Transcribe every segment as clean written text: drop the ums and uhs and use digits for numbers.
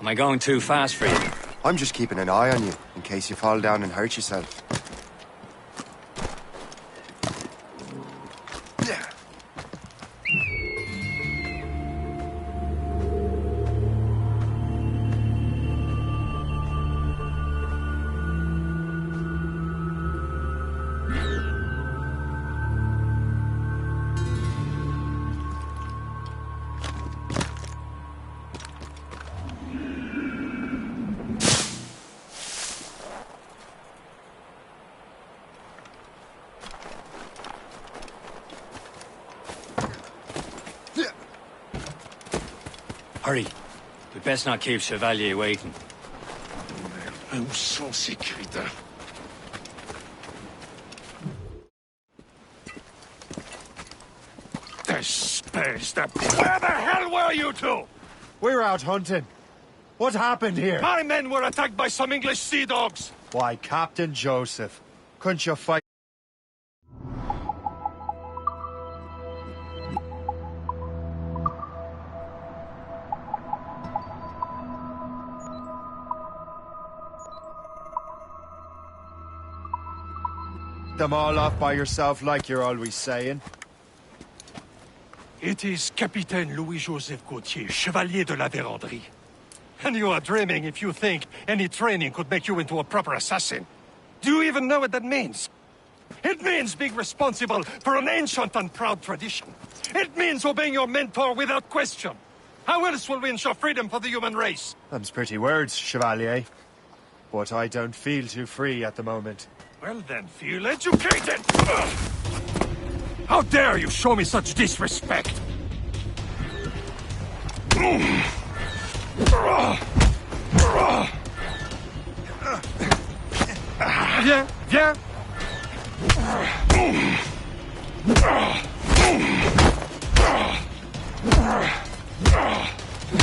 Am I going too fast for you? I'm just keeping an eye on you, in case you fall down and hurt yourself. Hurry. We best not keep Chevalier waiting. Où sont ces crétins? Espèce de... Where the hell were you two? We're out hunting. What happened here? My men were attacked by some English sea dogs. Why, Captain Joseph, couldn't you fight? Them all off by yourself like you're always saying? It is Capitaine Louis-Joseph Gauthier, Chevalier de la Vérendrye. And you are dreaming if you think any training could make you into a proper assassin. Do you even know what that means? It means being responsible for an ancient and proud tradition. It means obeying your mentor without question. How else will we ensure freedom for the human race? Them's pretty words, Chevalier. But I don't feel too free at the moment. Well then, feel educated! How dare you show me such disrespect? Viens, viens!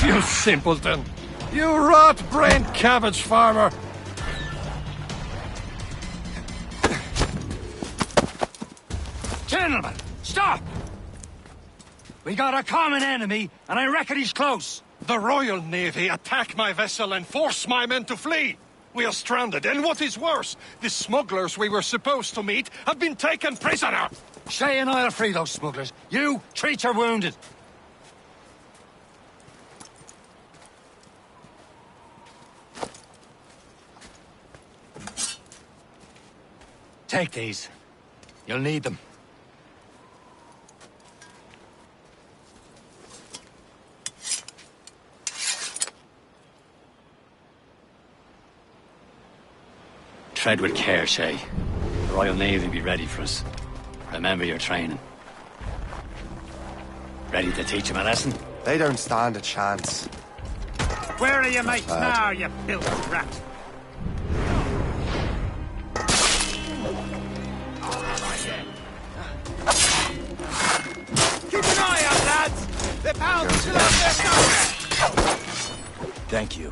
You simpleton! You rot-brained cabbage farmer! Gentlemen, stop! We got a common enemy, and I reckon he's close. The Royal Navy attack my vessel and force my men to flee. We are stranded, and what is worse, the smugglers we were supposed to meet have been taken prisoner. Shay and I'll free those smugglers. You, treat your wounded. Take these. You'll need them. Tread with care, Shay. The Royal Navy will be ready for us. Remember your training. Ready to teach them a lesson? They don't stand a chance. Where are your mates now, you filthy rat? Keep an eye out, lads! Their pals are still out there somewhere! Thank you.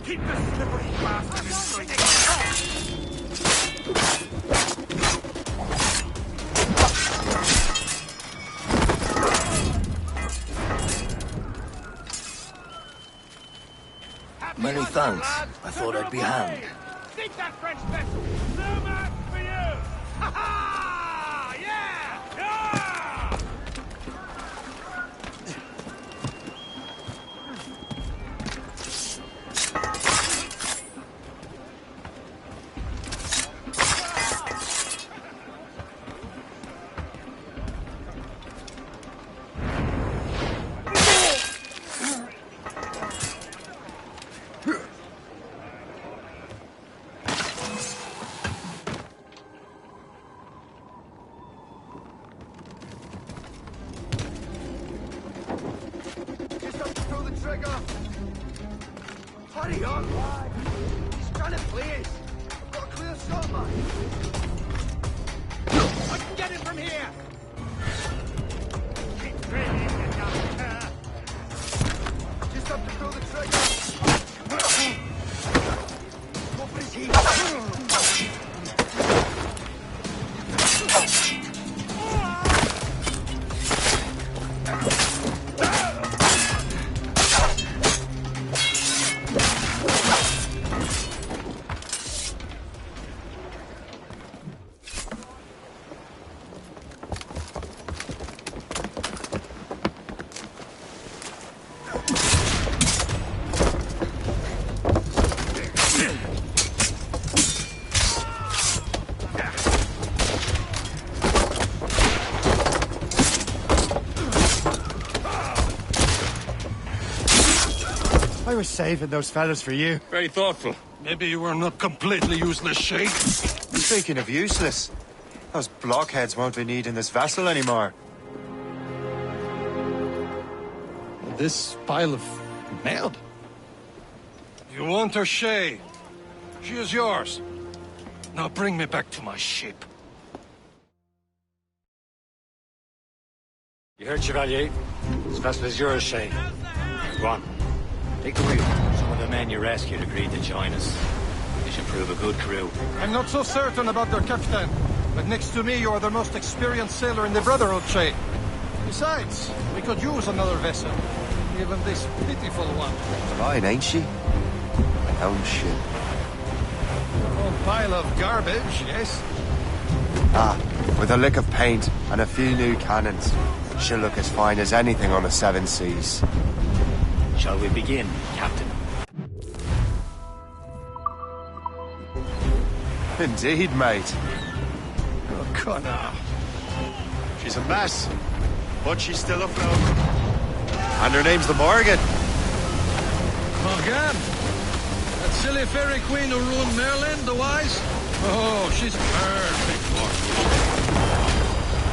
Keep the slippery bastard inside the Many thanks. I thought I'd be hanged. Sink that French vessel! No match for you! Ha ha! Yeah! Yeah! Hurry on, lad! He's trying to play us! I've got a clear shot, man! I can get him from here! Keep training, you young. Just have to pull the trigger! Go for his heat! I was saving those fellas for you. Very thoughtful. Maybe you were not completely useless, Shay. Speaking of useless, those blockheads won't be needing this vessel anymore. This pile of mud. You want her, Shay? She is yours. Now bring me back to my ship. You heard, Chevalier? This vessel is yours, Shay. Go on. Take the wheel. Some of the men you rescued agreed to join us. They should prove a good crew. I'm not so certain about their captain, but next to me you are the most experienced sailor in the Brotherhood, Shay. Besides, we could use another vessel. Even this pitiful one. Fine, ain't she? My own ship. Your own pile of garbage, yes? Ah, with a lick of paint and a few new cannons, she'll look as fine as anything on the seven seas. Shall we begin, Captain? Indeed, mate. Oh, Connor. She's a mess, but she's still afloat. And her name's the Morgan. Morgan? That silly fairy queen who ruined Merlin, the wise? Oh, she's perfect for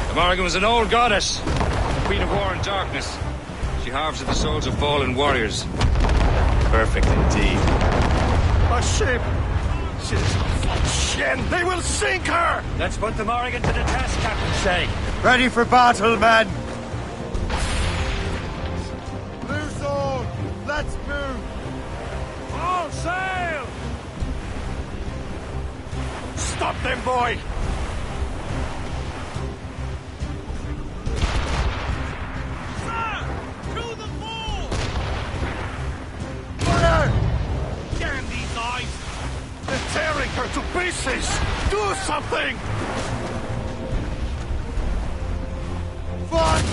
The Morgan was an old goddess, the queen of war and darkness. She harvested the souls of fallen warriors. Perfect indeed. a ship. She's a Shen. They will sink her! Let's put the Morrigan to the test, Captain Shay. Ready for battle, men! Loose all! Let's move! All sail! Stop them, boy! Damn these eyes! They're tearing her to pieces! Do something! Fuck!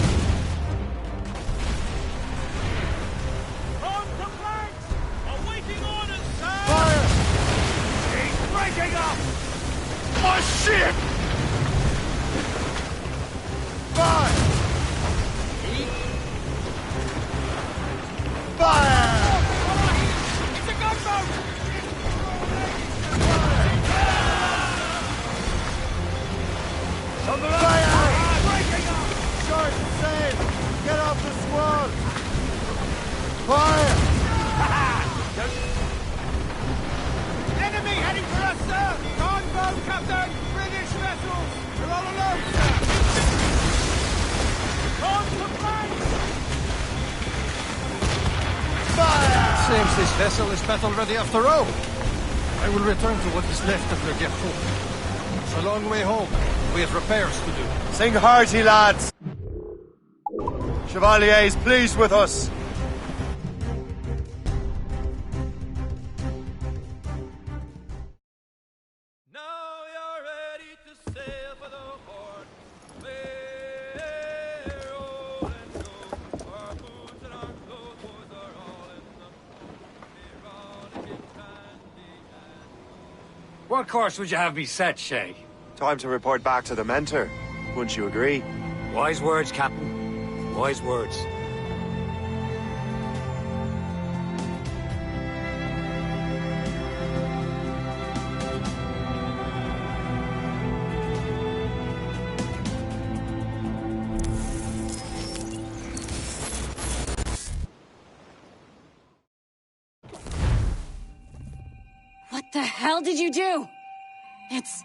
On to flanks! Awaiting orders, sir! Fire! He's breaking up! My ship! Fire! Fire! It's a gunboat! Short sail! Get off the squad! Fire! Enemy heading for us, sir! Gunboat, Captain! British vessels! We're all alone, sir! On to flanks! Seems this vessel is battle ready after all. I will return to what is left of the depot. It's a long way home. We have repairs to do. Sing hearty, lads! Chevalier is pleased with us. Now you're ready to sail for the port. We're rolling go. Our boots and our clothes are all in the we're on a big handy hand. What course would you have me set, Shay? Time to report back to the mentor. Wouldn't you agree? Wise words, Captain. Wise words. The hell did you do? It's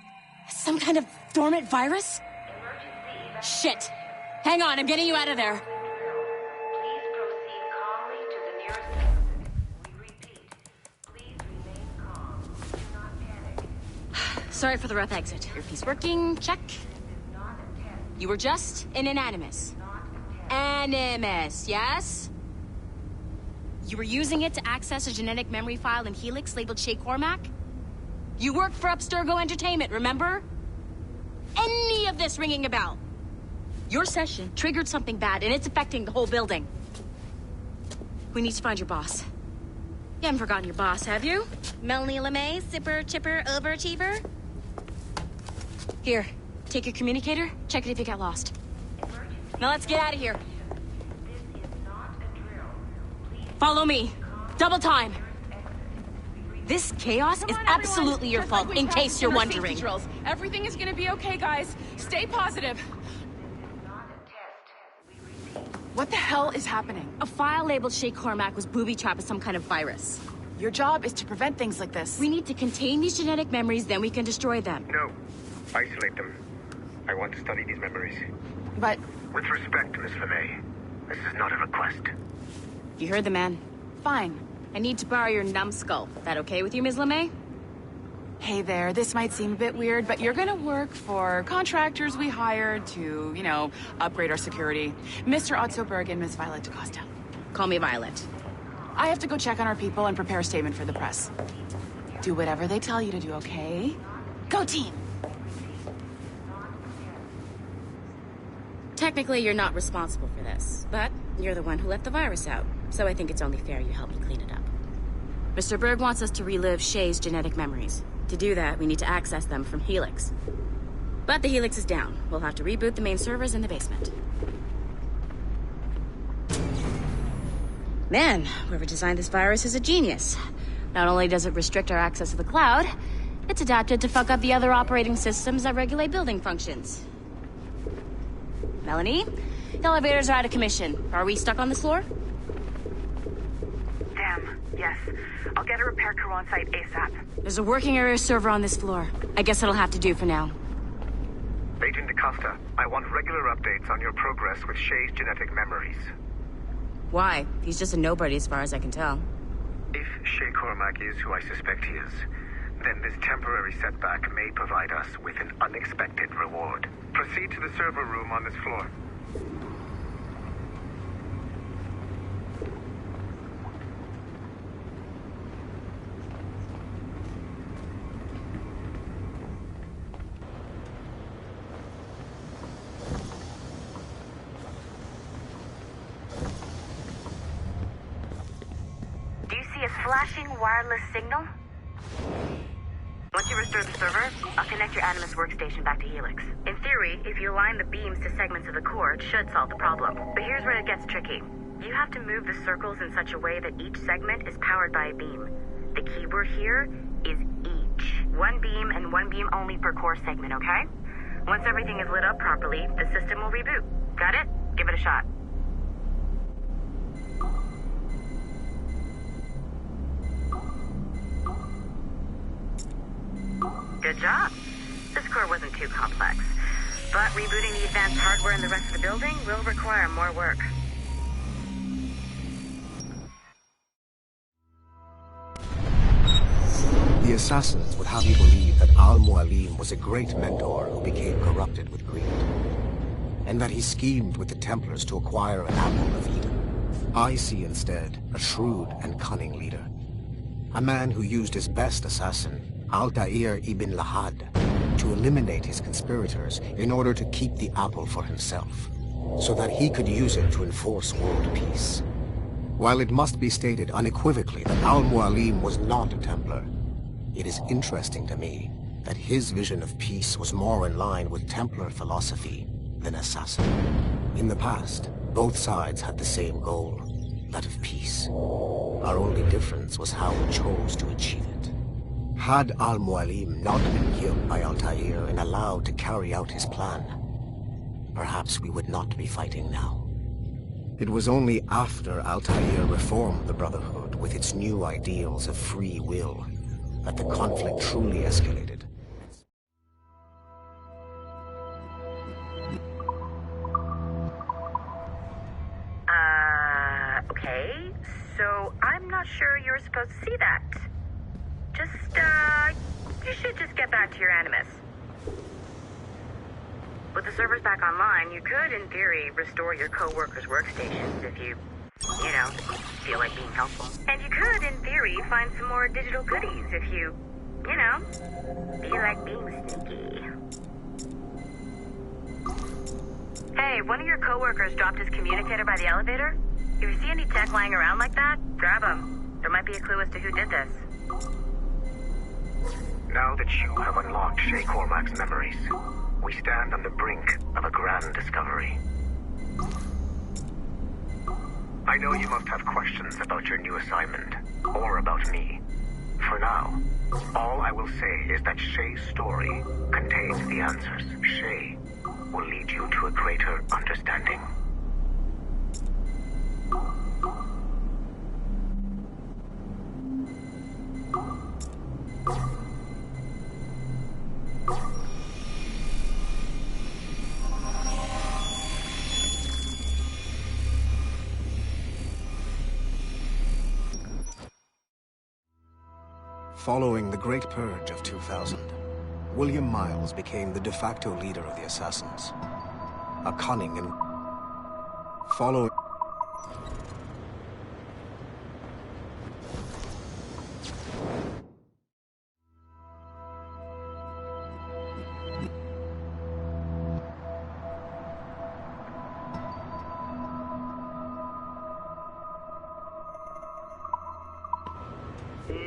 some kind of dormant virus? Shit. Hang on, I'm getting you out of there. Please proceed calmly to the nearest exit. We repeat, please remain calm. Do not panic. Sorry for the rough exit. Earpiece working, check. Not a test. You were just an animus. Animus, yes? You were using it to access a genetic memory file in Helix labeled Shay Cormac? You worked for Abstergo Entertainment, remember? Any of this ringing a bell? Your session triggered something bad, and it's affecting the whole building. We need to find your boss. You haven't forgotten your boss, have you? Melanie LeMay, sipper, chipper, overachiever? Here, take your communicator, check it if you get lost. Now let's get out of here. This is not a drill. Please Follow me. Double time. This chaos is absolutely your fault, in case you're wondering. Drills. Everything is gonna be okay, guys. Stay positive. not a test. We repeat. What the hell is happening? A file labeled Shay Cormac was booby-trapped with some kind of virus. Your job is to prevent things like this. We need to contain these genetic memories, then we can destroy them. No. Isolate them. I want to study these memories. But With respect, Miss LeMay, this is not a request. You heard the man. fine. I need to borrow your numbskull. That okay with you, Ms. LeMay? Hey there, this might seem a bit weird, but you're gonna work for contractors we hired to, you know, upgrade our security. Mr. Ottoberg and Miss Violet DaCosta. Call me Violet. I have to go check on our people and prepare a statement for the press. Do whatever they tell you to do, okay? Go team! Technically, you're not responsible for this, but you're the one who let the virus out, so I think it's only fair you help me clean it up. Mr. Berg wants us to relive Shay's genetic memories. To do that, we need to access them from Helix. But the Helix is down. We'll have to reboot the main servers in the basement. Man, whoever designed this virus is a genius. Not only does it restrict our access to the cloud, it's adapted to fuck up the other operating systems that regulate building functions. Melanie? The elevators are out of commission. Are we stuck on this floor? Damn, yes. I'll get a repair crew on site ASAP. There's a working area server on this floor. I guess it'll have to do for now. Agent DaCosta, I want regular updates on your progress with Shay's genetic memories. Why? He's just a nobody as far as I can tell. If Shay Cormac is who I suspect he is, then this temporary setback may provide us with an unexpected reward. Proceed to the server room on this floor. Do you see a flashing wireless signal? Once you restore the server, I'll connect your Animus workstation back to Helix. In theory, if you align the beams to segments of the core, it should solve the problem. But here's where it gets tricky. You have to move the circles in such a way that each segment is powered by a beam. The keyword here is each. One beam and one beam only per core segment, okay? Once everything is lit up properly, the system will reboot. Got it? Give it a shot. Good job. This core wasn't too complex. But rebooting the advanced hardware in the rest of the building will require more work. The assassins would have you believe that Al-Mualim was a great mentor who became corrupted with greed, and that he schemed with the Templars to acquire an apple of Eden. I see instead a shrewd and cunning leader, a man who used his best assassin, Altair ibn Lahad, to eliminate his conspirators in order to keep the apple for himself, so that he could use it to enforce world peace. While it must be stated unequivocally that Al-Mualim was not a Templar, it is interesting to me that his vision of peace was more in line with Templar philosophy than assassin. In the past, both sides had the same goal, that of peace. Our only difference was how we chose to achieve it. Had Al-Mualim not been killed by Altair and allowed to carry out his plan, perhaps we would not be fighting now. It was only after Altair reformed the Brotherhood with its new ideals of free will that the conflict truly escalated. Okay. So, I'm not sure you were supposed to see that. You should just get back to your Animus. With the servers back online, you could, in theory, restore your co-workers' workstations if you feel like being helpful. And you could, in theory, find some more digital goodies if you feel like being sneaky. Hey, one of your co-workers dropped his communicator by the elevator. If you see any tech lying around like that, grab them. There might be a clue as to who did this. Now that you have unlocked Shay Cormac's memories, we stand on the brink of a grand discovery. I know you must have questions about your new assignment, or about me. For now, all I will say is that Shay's story contains the answers. Shay will lead you to a greater understanding. Following the Great Purge of 2000, William Miles became the de facto leader of the Assassins. A cunning and following...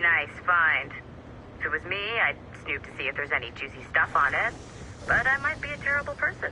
Nice find. If it was me, I'd snoop to see if there's any juicy stuff on it. But I might be a terrible person.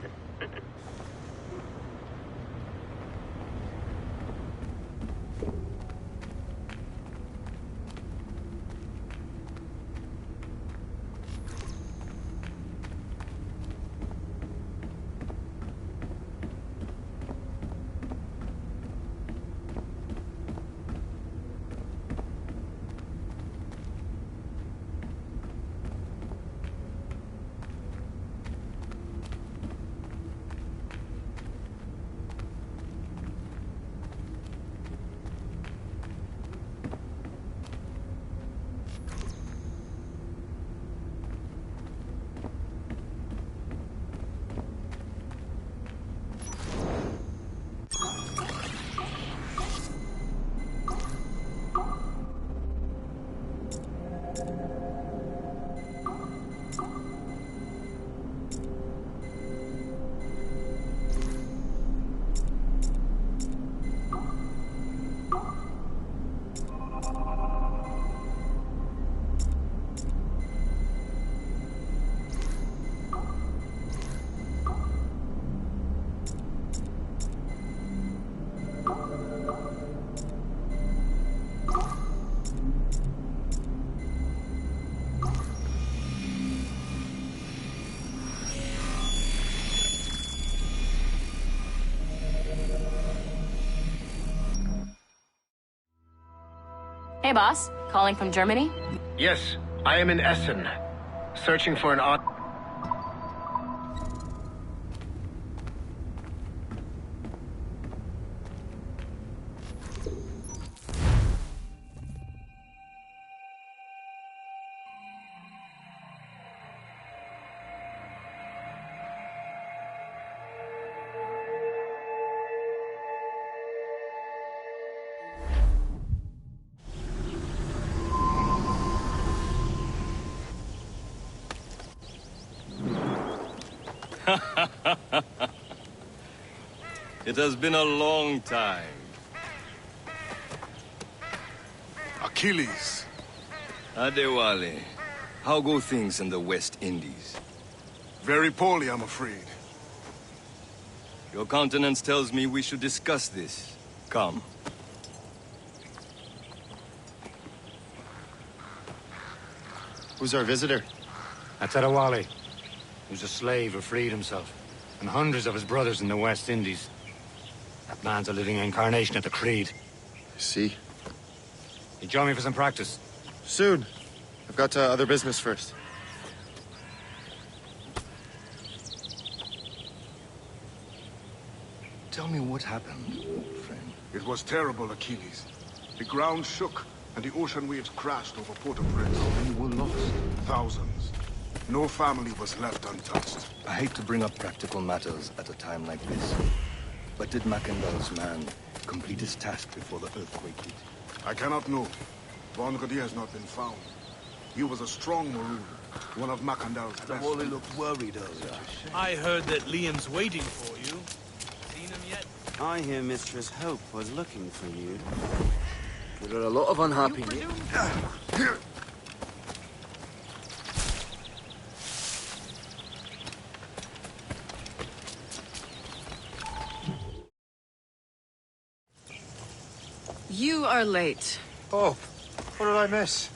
Hey, boss. Calling from Germany? Yes, I am in Essen, searching for an odd... It has been a long time. Achilles. Adewale, how go things in the West Indies? Very poorly, I'm afraid. Your countenance tells me we should discuss this. Come. Who's our visitor? That's Adewale. He was a slave who freed himself. And hundreds of his brothers in the West Indies. That man's a living incarnation of the Creed. I see. You join me for some practice? Soon. I've I've got other business first. Tell me what happened, friend. It was terrible, Achilles. The ground shook, and the ocean waves crashed over Port-au-Prince. How many were lost? Thousands. No family was left untouched. I hate to bring up practical matters at a time like this. But did Mackandal's man complete his task before the earthquake hit? I cannot know. Vendredi has not been found. He was a strong Maroon, one of Mackandal's best. Wally looked worried earlier. I heard that Liam's waiting for you. Seen him yet? I hear Mistress Hope was looking for you. We got a lot of unhappy. You are late. Oh, what did I miss?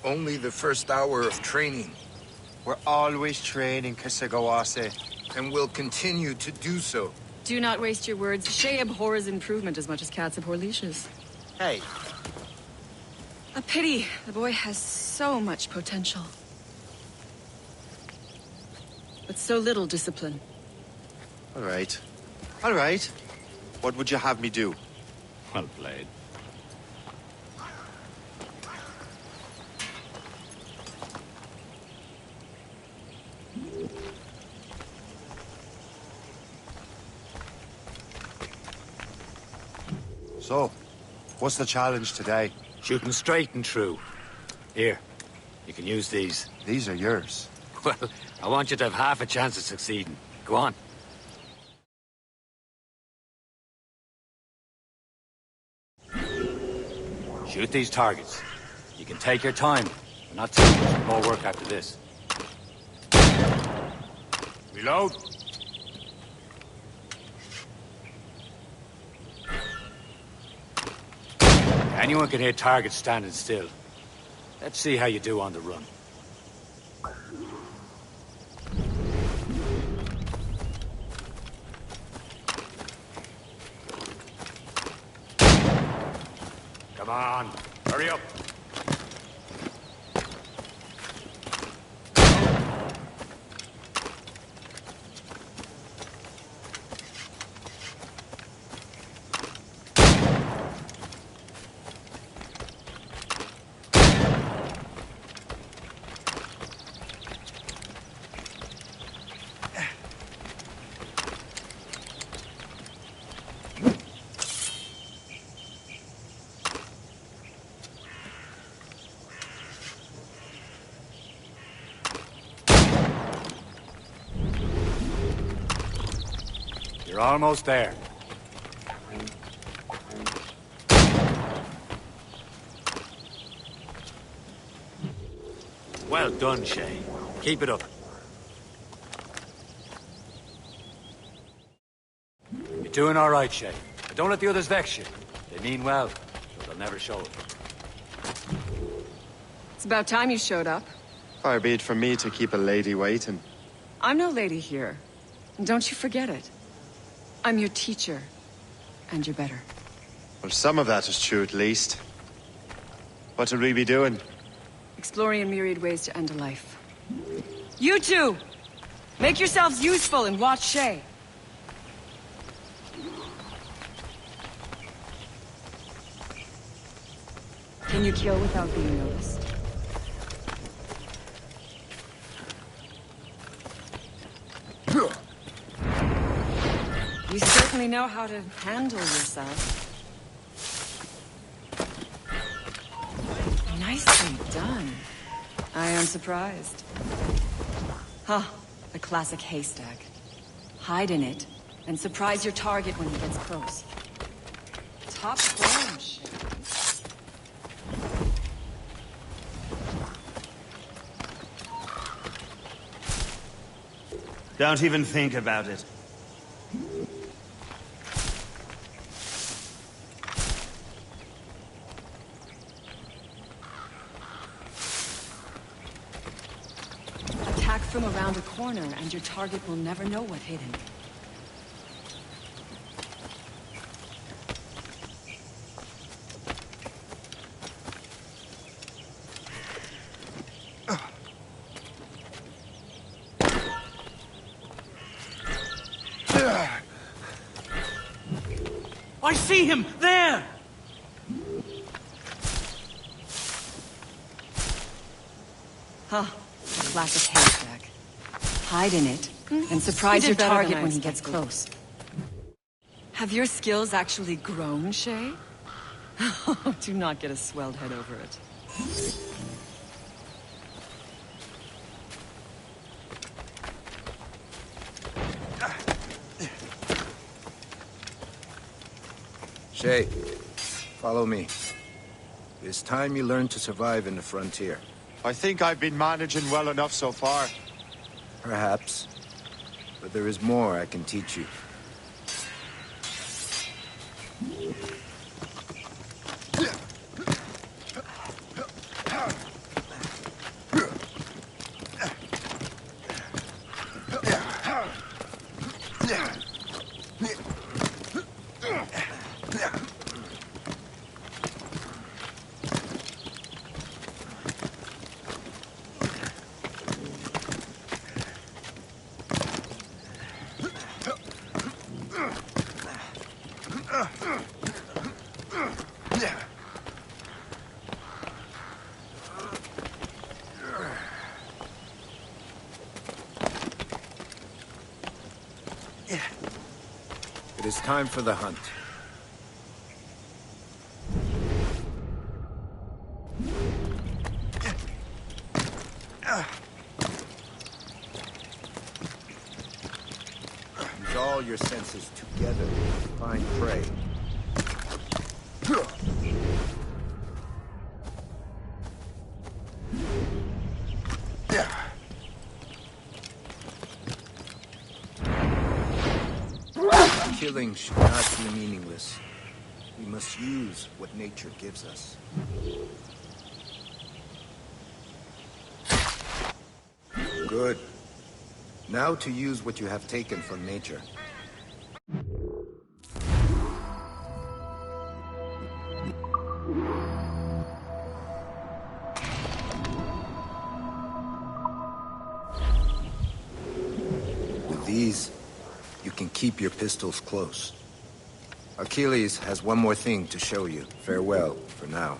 Only the first hour of training. We're always training, Kisagawase. And will continue to do so. Do not waste your words. Shay abhors improvement as much as cats abhor leashes. Hey. A pity. The boy has so much potential. But so little discipline. All right. All right. What would you have me do? Well played. So, what's the challenge today? Shooting straight and true. Here, you can use these. These are yours. Well, I want you to have half a chance of succeeding. Go on. Shoot these targets. You can take your time. Not too much more work after this. Reload. Anyone can hit targets standing still. Let's see how you do on the run. Come on, hurry up. You're almost there. Well done, Shay. Keep it up. You're doing all right, Shay. But don't let the others vex you. They mean well, but they'll never show it. It's about time you showed up. Far be it from me to keep a lady waiting. I'm no lady here. And don't you forget it. I'm your teacher. And you're better. Well, some of that is true at least. What will we be doing? Exploring a myriad ways to end a life. You two! Make yourselves useful and watch Shay. Can you kill without being noticed? You certainly know how to handle yourself. Nicely done. I am surprised. Huh, a classic haystack. Hide in it, and surprise your target when he gets close. Top form, shit. Don't even think about it. Attack from around a corner, and your target will never know what hit him. see him! There! Huh. Classic haystack. Hide in it, and surprise your target when he gets close. Have your skills actually grown, Shay? Do not get a swelled head over it. Shay, follow me. It's time you learn to survive in the frontier. I think I've been managing well enough so far. Perhaps. But there is more I can teach you. It is time for the hunt. Use all your senses together to find prey. Killing should not be meaningless. We must use what nature gives us. Good. Now to use what you have taken from nature. With these, you can keep your pistols close. Achilles has one more thing to show you. Farewell for now.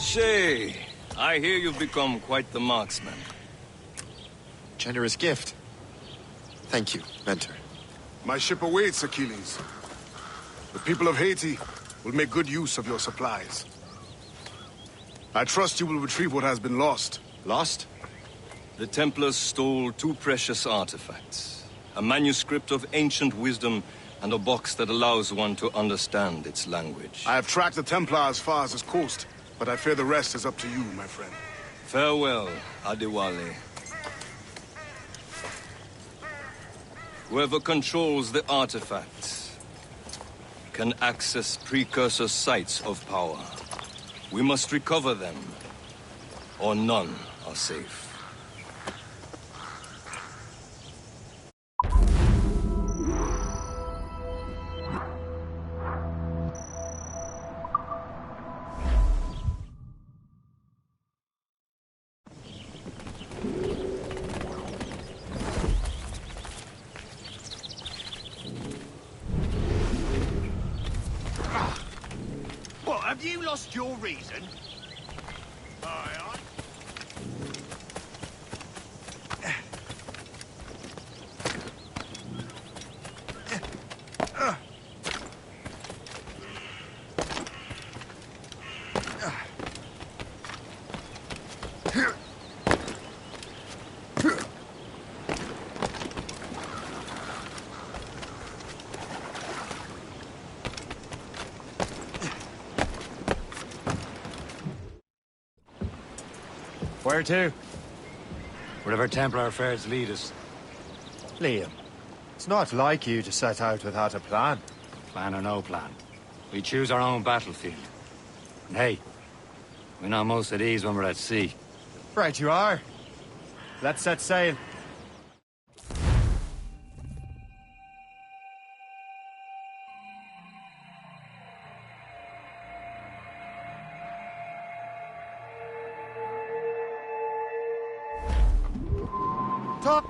Shay, I hear you've become quite the marksman. Generous gift. Thank you, Mentor. My ship awaits, Achilles. The people of Haiti will make good use of your supplies. I trust you will retrieve what has been lost. Lost? The Templars stole 2 precious artifacts. A manuscript of ancient wisdom and a box that allows one to understand its language. I have tracked the Templar as far as this coast, but I fear the rest is up to you, my friend. Farewell, Adewale. Whoever controls the artifacts can access precursor sites of power. We must recover them, or none are safe. Have you lost your reason? Aye, aye. Where to? Wherever Templar affairs lead us. Liam, it's not like you to set out without a plan. Plan or no plan. We choose our own battlefield. And hey, we're not most at ease when we're at sea. Right you are. Let's set sail. Top.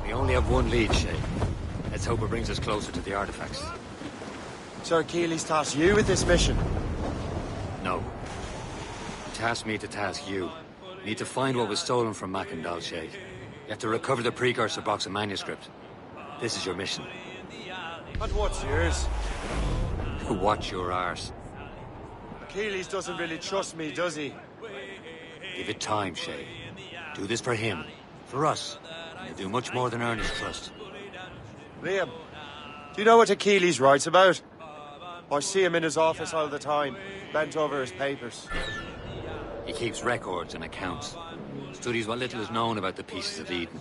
We only have one lead, Shay. Let's hope it brings us closer to the artifacts. Sir Achilles tasked you with this mission. No. He tasked me to task you. We need to find what was stolen from Mac and Shay. You have to recover the precursor box of manuscript. This is your mission. And what's yours? Watch your arse. Achilles doesn't really trust me, does he? Give it time, Shay. Do this for him. For us. You'll do much more than earn his trust. Liam, do you know what Achilles writes about? I see him in his office all the time, bent over his papers. He keeps records and accounts. Studies what little is known about the pieces of Eden.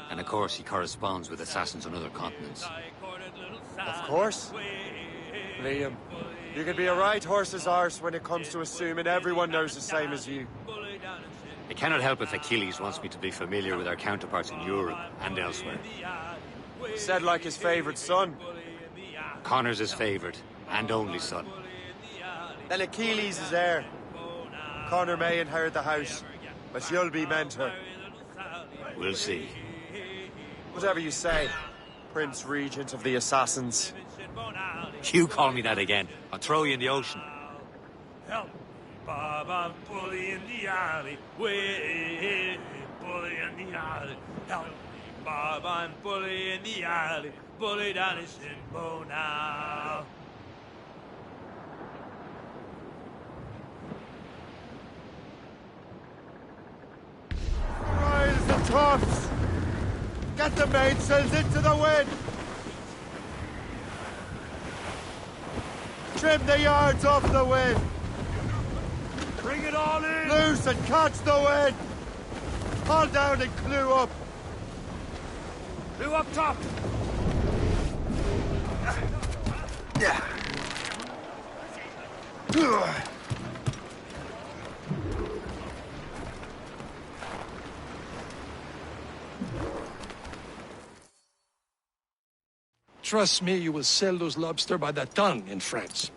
And of course, he corresponds with assassins on other continents. Of course. Liam, you can be a right horse's arse when it comes to assuming everyone knows the same as you. I cannot help if Achilles wants me to be familiar with our counterparts in Europe and elsewhere. Said like his favorite son. Connor's his favorite and only son. Then Achilles is heir. Connor may inherit the house, but you'll be mentor. We'll see. Whatever you say, Prince Regent of the Assassins. You call me that again, I'll throw you in the ocean. Help! Bob, I'm bully in the alley. Way, bully in the alley. Help! Bob, I'm bully in the alley. Bully down his shin bone now. Rise the tops! Get the mainsails into the wind! Trim the yards off the wind! Bring it all in! Loose and catch the wind! Haul down and clew up! Who up top? Yeah. Trust me, you will sell those lobster by the ton in France.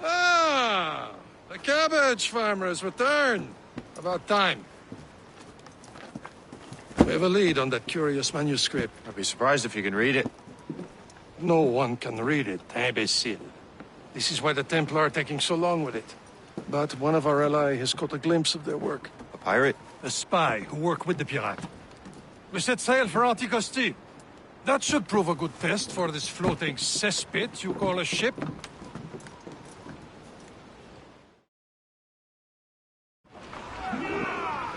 Ah! The cabbage farmer has returned. About time. We have a lead on that curious manuscript. I'd be surprised if you can read it. No one can read it, imbecile. This is why the Templar are taking so long with it. But one of our allies has caught a glimpse of their work. A pirate? A spy who worked with the pirate. We set sail for Anticosti. That should prove a good test for this floating cesspit you call a ship.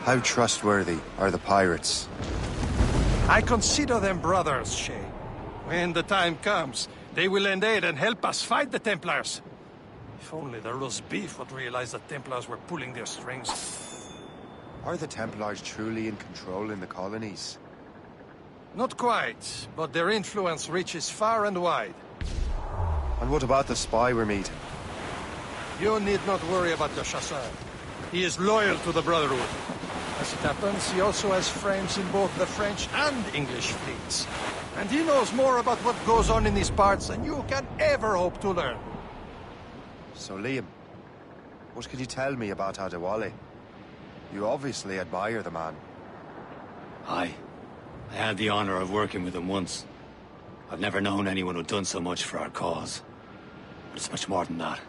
How trustworthy are the pirates? I consider them brothers, Shay. When the time comes, they will lend aid and help us fight the Templars. If only the roast beef would realize the Templars were pulling their strings. Are the Templars truly in control in the colonies? Not quite, but their influence reaches far and wide. And what about the spy we're meeting? You need not worry about the chasseur. He is loyal to the Brotherhood. As it happens, he also has friends in both the French and English fleets. And he knows more about what goes on in these parts than you can ever hope to learn. So, Liam, what can you tell me about Adewale? You obviously admire the man. Aye. I had the honor of working with him once. I've never known anyone who'd done so much for our cause. But it's much more than that.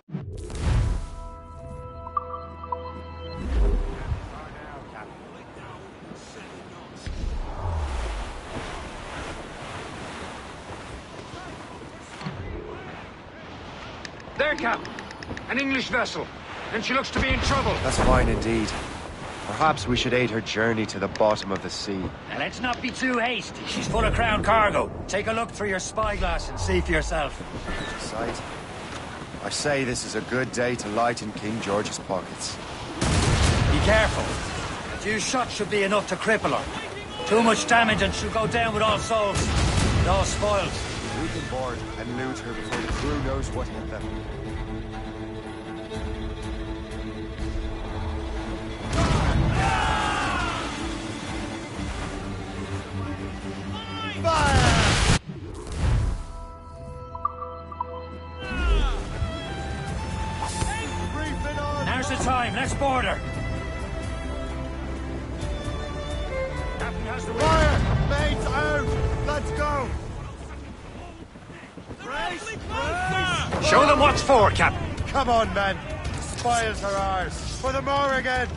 There, Cap. An English vessel. And she looks to be in trouble. That's fine indeed. Perhaps we should aid her journey to the bottom of the sea. Now, let's not be too hasty. She's full of crown cargo. Take a look through your spyglass and see for yourself. Sight. I say this is a good day to lighten King George's pockets. Be careful. A few shots should be enough to cripple her. Too much damage and she'll go down with all souls. With all spoils. We can board and loot her before the crew knows what hit them. Now's the time. Let's board her. Captain has the fire! Mates out! Let's go! Show them what's for, Captain. Come on, men. The spoils are ours. For the Morrigan!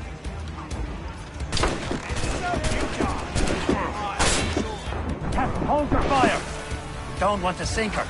Captain, hold her fire. Don't want to sink her.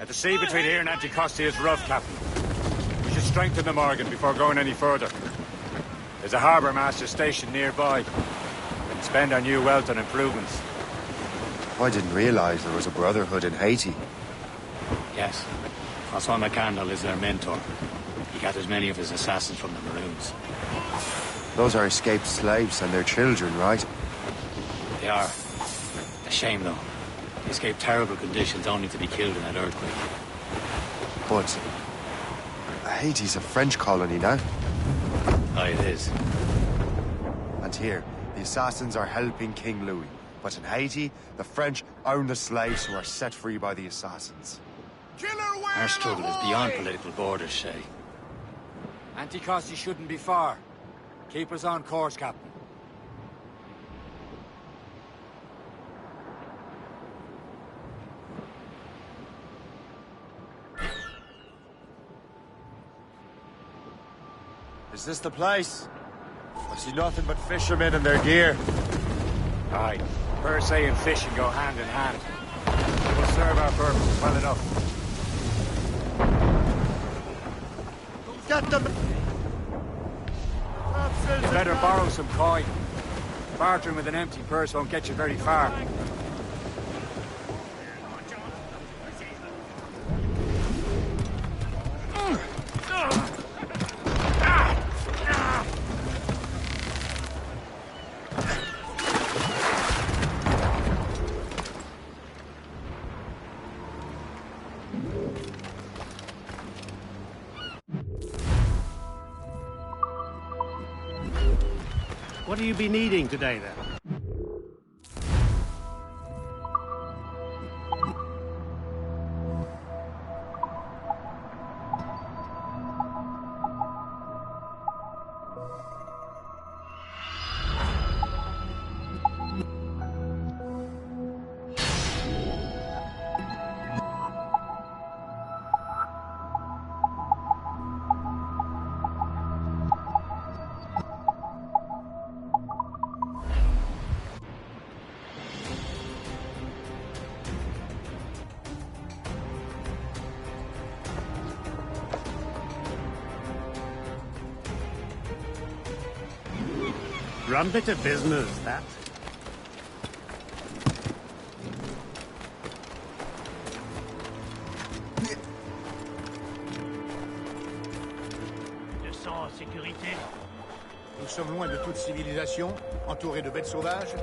The sea between here and Anticosti is rough, Captain. We should strengthen the Morgan before going any further. There's a harbour master stationed nearby. We can spend our new wealth on improvements. I didn't realize there was a brotherhood in Haiti. Yes. Francois McCandle is their mentor. He got as many of his assassins from the Maroons. Those are escaped slaves and their children, right? They are. A shame, though. They escaped terrible conditions only to be killed in that earthquake. But Haiti's a French colony now. Oh, it is. And here, the assassins are helping King Louis. But in Haiti, the French own the slaves who are set free by the assassins. Our struggle is beyond political borders, Shay. Anticosti shouldn't be far. Keep us on course, Captain. Is this the place? I see nothing but fishermen and their gear. Aye. Per se and fishing go hand in hand. It will serve our purpose well enough. Get them! You better borrow some coin. Bartering with an empty purse won't get you very far. What do you be needing today, then? Rum bit of business, that. Nous sommes loin de toute civilisation, entourés de bêtes sauvages,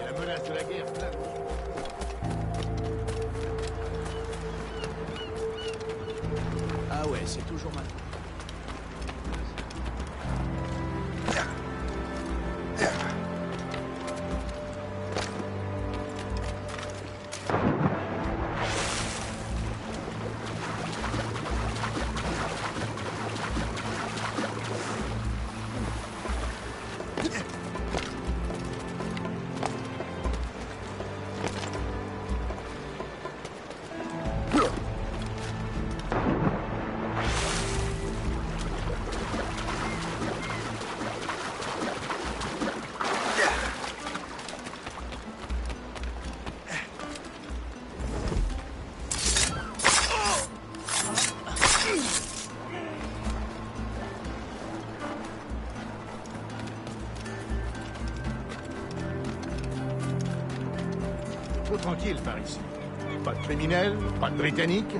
et la menace de la guerre plane. Ah ouais, c'est toujours mal. Trop tranquille par ici. Pas de criminels, pas de Britanniques.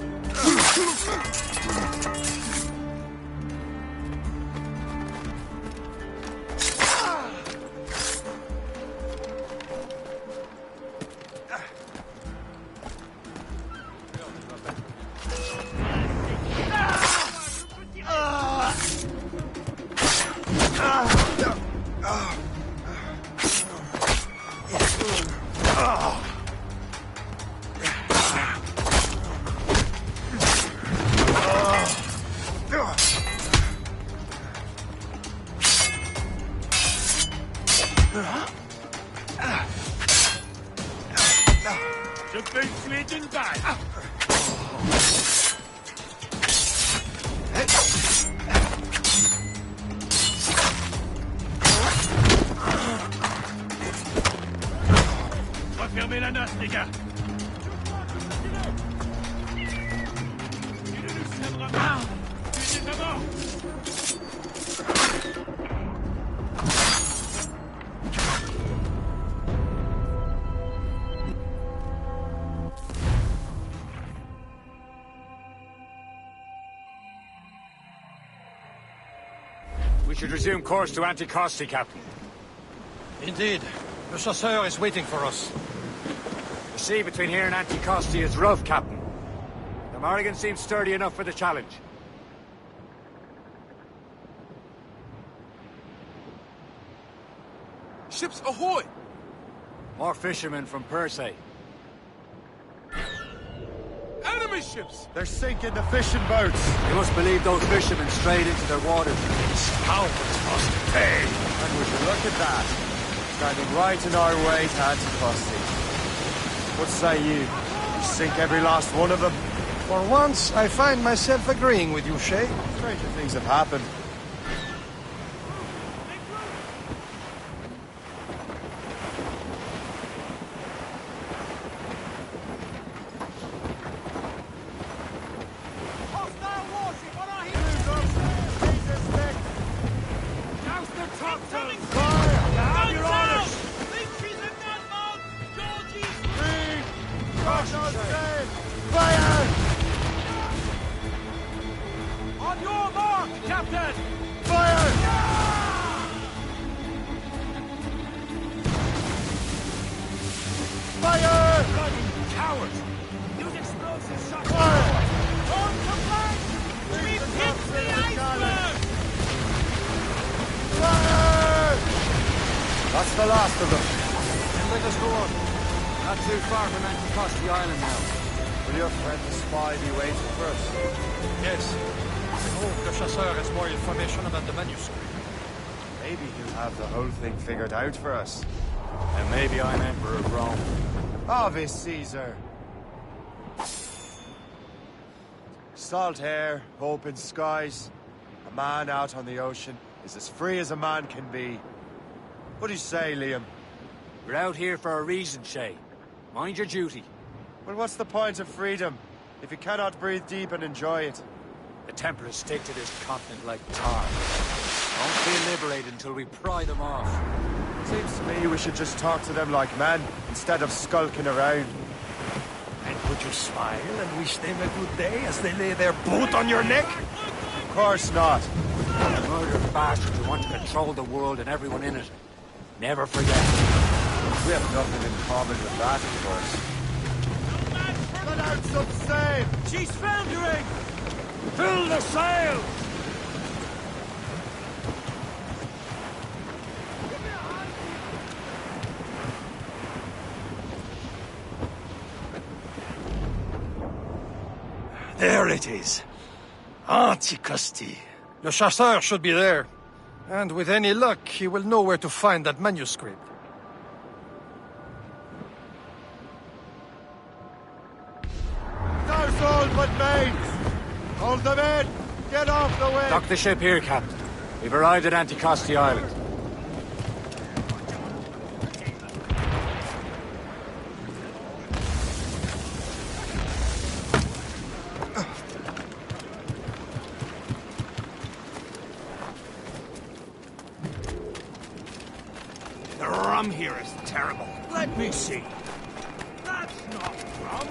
Je peux le tuer d'une balle. Refermez la noce, les gars. We should resume course to Anticosti, Captain. Indeed. The chasseur is waiting for us. The sea between here and Anticosti is rough, Captain. The Morrigan seems sturdy enough for the challenge. Ships ahoy! More fishermen from Persay. Enemy ships! They're sinking the fishing boats. You must believe those fishermen strayed into their waters. Cowards must pay. And would you look at that? Standing right in our way to Anticosti. What say you? You sink every last one of them? For once, I find myself agreeing with you, Shay. Stranger things have happened. On your mark, Captain! Fire! Fire! Bloody cowards! Use explosive shots! Fire! On to flank! We've hit the iceberg! Fire! That's the last of them. Then let us go on. Not too far from Anticosti Island now. Will your friend the spy be waiting for us? Yes. I hope the chasseur has more information about the manuscript. Maybe he'll have the whole thing figured out for us. And maybe I'm Emperor of Rome. Ave Caesar. Salt air, open skies. A man out on the ocean is as free as a man can be. What do you say, Liam? We're out here for a reason, Shay. Mind your duty. Well, what's the point of freedom if you cannot breathe deep and enjoy it? The Templars stick to this continent like tar. Don't feel liberated until we pry them off. Seems to me we should just talk to them like men, instead of skulking around. And would you smile and wish them a good day as they lay their boot on your neck? Of course not. The murdered bastards who want to control the world and everyone in it. Never forget. We have nothing in common with that, of course. Let out some sail! She's foundering! Fill the sails! There it is. Anticosti. Le chasseur should be there. And with any luck, he will know where to find that manuscript. Those all but mates! Hold them in! Get off the way! Dock the ship here, Captain. We've arrived at Anticosti Island. The rum here is terrible. Let me see. That's not rum.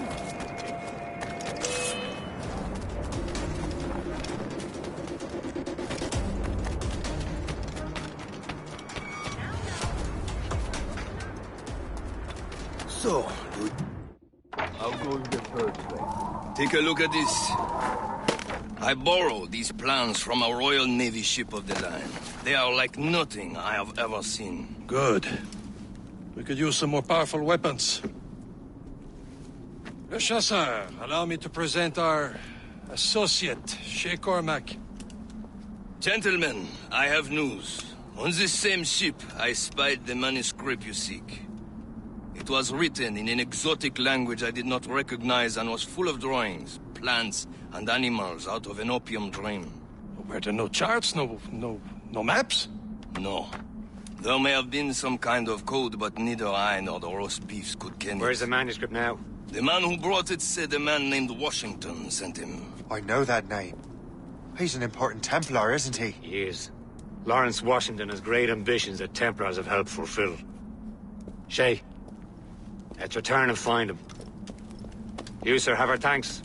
So, I'll go the first way. Take a look at this. I borrowed these plans from a Royal Navy ship of the line. They are like nothing I have ever seen. Good. We could use some more powerful weapons. Le Chasseur, allow me to present our associate, Shay Cormac. Gentlemen, I have news. On this same ship, I spied the manuscript you seek. It was written in an exotic language I did not recognize and was full of drawings, plants, and animals out of an opium dream. Were there no charts, no maps? No. There may have been some kind of code, but neither I nor the roast beefs could ken it. Where's the manuscript now? The man who brought it said a man named Washington sent him. I know that name. He's an important Templar, isn't he? He is. Lawrence Washington has great ambitions that Templars have helped fulfill. Shay, let's return and find him. You, sir, have our thanks.